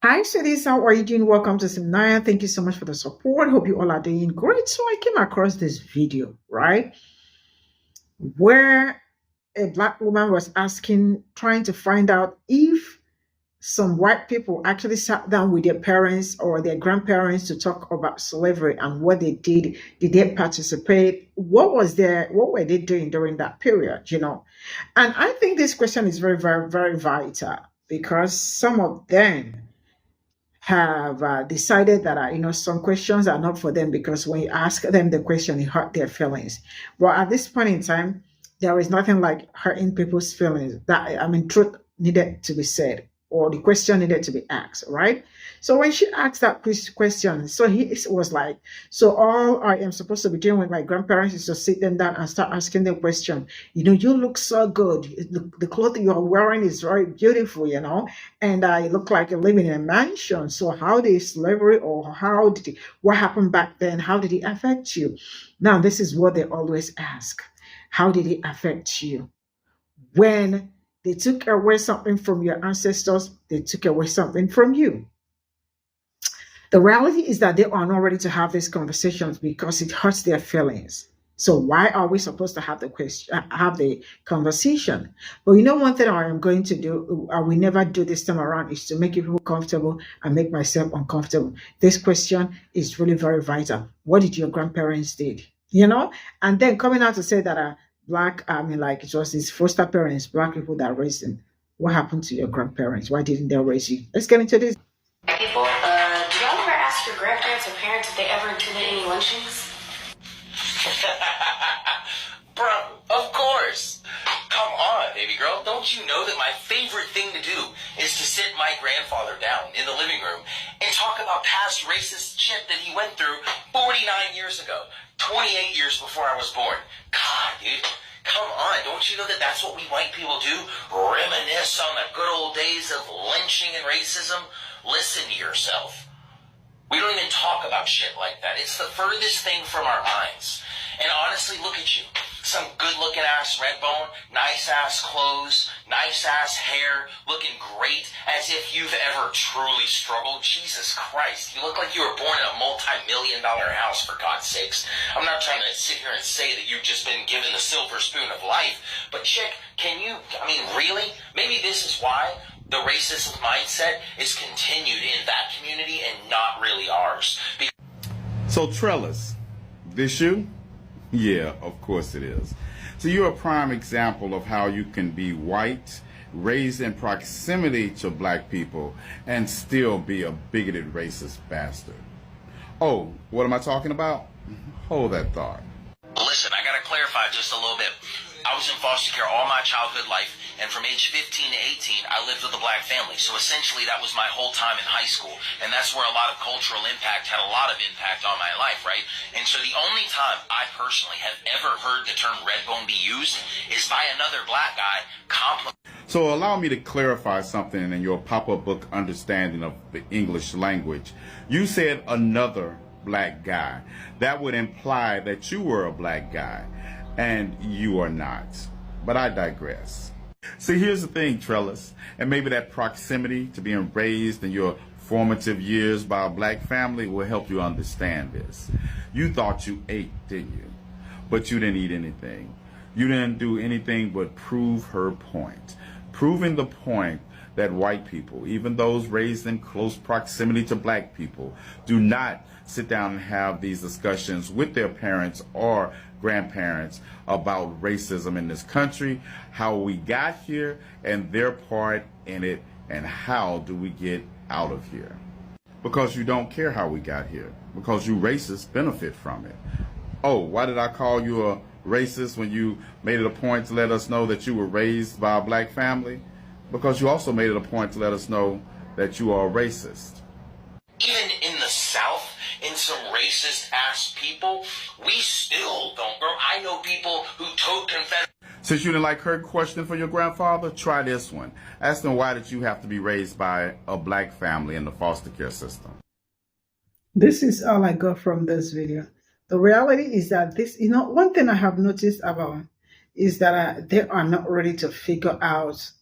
Hi, cities. How are you doing? Welcome to Cimnanya. Thank you so much for the support. Hope you all are doing great. So I came across this video, right, where a black woman was asking, trying to find out if some white people actually sat down with their parents or their grandparents to talk about slavery and what they did. Did they participate? What were they doing during that period? And I think this question is very, very, very vital because some of them have decided that some questions are not for them because when you ask them the question, it hurt their feelings. But at this point in time, there is nothing like hurting people's feelings. Truth needed to be said, or the question needed to be asked, right? So when she asked that question, so he was like, so all I am supposed to be doing with my grandparents is to sit them down and start asking them question. You look so good. The clothing you're wearing is very beautiful, and I look like you're living in a mansion. So how did slavery, or what happened back then? How did it affect you? Now, this is what they always ask. How did it affect you? When they took away something from your ancestors, they took away something from you. The reality is that they are not ready to have these conversations because it hurts their feelings. So why are we supposed to have the conversation? But one thing I am going to do, I will never do this time around, is to make people comfortable and make myself uncomfortable. This question is really very vital. What did your grandparents did? And then coming out to say that like it was his foster parents, black people that raised him. What happened to your grandparents? Why didn't they raise you? Let's get into this. People, do y'all ever ask your grandparents or parents if they ever attended any lynchings? Bro, of course. Come on, baby girl. Don't you know that my favorite thing to do is to sit my grandfather down in the living room and talk about past racist shit that he went through 49 years ago, 28 years before I was born. God, dude. Come on, don't you know that that's what we white people do? Reminisce on the good old days of lynching and racism? Listen to yourself. We don't even talk about shit like that. It's the furthest thing from our minds. And honestly, look at you. Some good-looking ass Redbone, nice-ass clothes, nice-ass hair, looking great, as if you've ever truly struggled. Jesus Christ, you look like you were born in a multi-million-dollar house, for God's sakes. I'm not trying to sit here and say that you've just been given the silver spoon of life, but chick, really? Maybe this is why the racist mindset is continued in that community and not really ours. So Trellis, this you? Yeah, of course it is. So you're a prime example of how you can be white, raised in proximity to black people, and still be a bigoted racist bastard. Oh, what am I talking about? Hold that thought. Listen, I gotta clarify just a little bit. I was in foster care all my childhood life, and from age 15 to 18, I lived with a black family. So essentially, that was my whole time in high school, and that's where a lot of cultural impact had a lot of impact on my life, right? And so the only time I personally have ever heard the term Redbone be used is by another black guy complimenting. So allow me to clarify something in your pop-up book understanding of the English language. You said another black guy. That would imply that you were a black guy. And you are not. But I digress. See, here's the thing, Trellis, and maybe that proximity to being raised in your formative years by a black family will help you understand this. You thought you ate, didn't you? But you didn't eat anything. You didn't do anything but prove her point. Proving the point that white people, even those raised in close proximity to black people, do not sit down and have these discussions with their parents or grandparents about racism in this country, how we got here, and their part in it, and how do we get out of here. Because you don't care how we got here, because you racists benefit from it. Oh, why did I call you a racist when you made it a point to let us know that you were raised by a black family? Because you also made it a point to let us know that you are a racist. Even in the South, in some racist-ass people, we still don't grow. I know people who tote Confederate. Since you didn't like her question for your grandfather, try this one. Ask them, why did you have to be raised by a black family in the foster care system? This is all I got from this video. The reality is that one thing I have noticed about is that they are not ready to figure out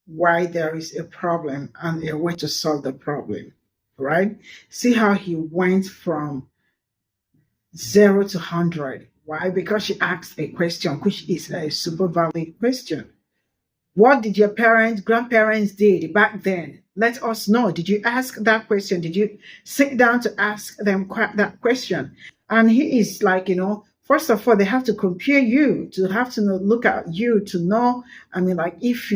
why there is a problem and a way to solve the problem, right? See how he went from 0 to 100. Why? Because she asked a question, which is a super valid question. What did your parents, grandparents did back then? Let us know. Did you ask that question? Did you sit down to ask them that question? And he is like, first of all, they have to compare you, to have to look at you to know. I mean, like if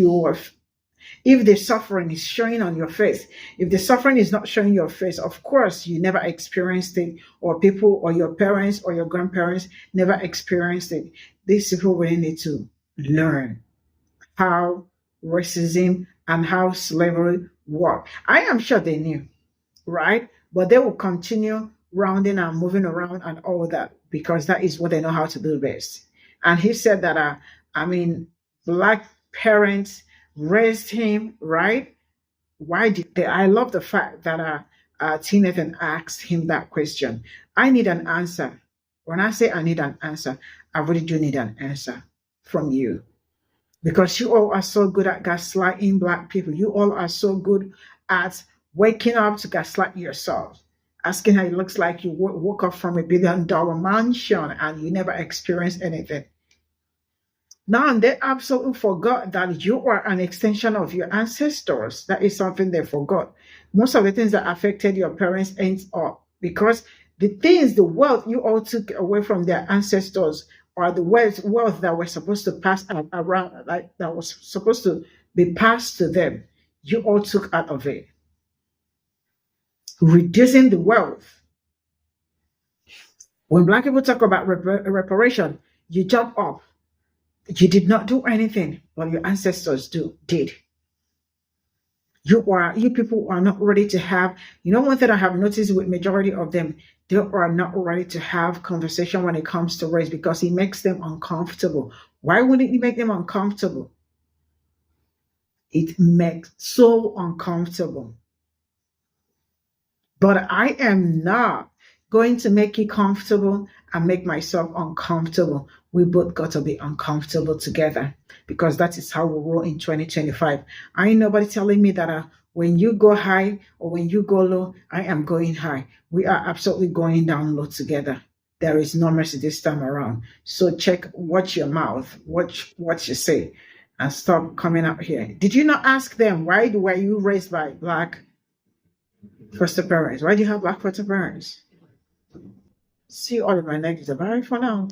the suffering is showing on your face, if the suffering is not showing your face, of course, you never experienced it, or people, or your parents, or your grandparents never experienced it. These people really need to learn how racism and how slavery worked. I am sure they knew, right? But they will continue rounding and moving around and all that because that is what they know how to do best. And he said that, black parents raised him, right? Why did they? I love the fact that Nathan asked him that question. I need an answer. When I say I need an answer, I really do need an answer from you because you all are so good at gaslighting black people. You all are so good at waking up to gaslight yourself, asking how it looks like you woke up from $1 billion mansion and you never experienced anything. Now they absolutely forgot that you are an extension of your ancestors. That is something they forgot. Most of the things that affected your parents ends up because the wealth you all took away from their ancestors or the wealth that were supposed to pass around, like that was supposed to be passed to them, you all took out of it. Reducing the wealth. When black people talk about reparation, you jump up. You did not do anything, but your ancestors did. You people are not ready to have, one thing I have noticed with majority of them, they are not ready to have conversation when it comes to race because it makes them uncomfortable. Why would it make them uncomfortable? It makes so uncomfortable. But I am not going to make you comfortable and make myself uncomfortable. We both got to be uncomfortable together because that is how we roll in 2025. I ain't nobody telling me that when you go high or when you go low, I am going high. We are absolutely going down low together. There is no mercy this time around. So watch your mouth, watch what you say, and stop coming up here. Did you not ask them why were you raised by black foster parents? Why do you have black foster parents? See all of my negative. Bye for now.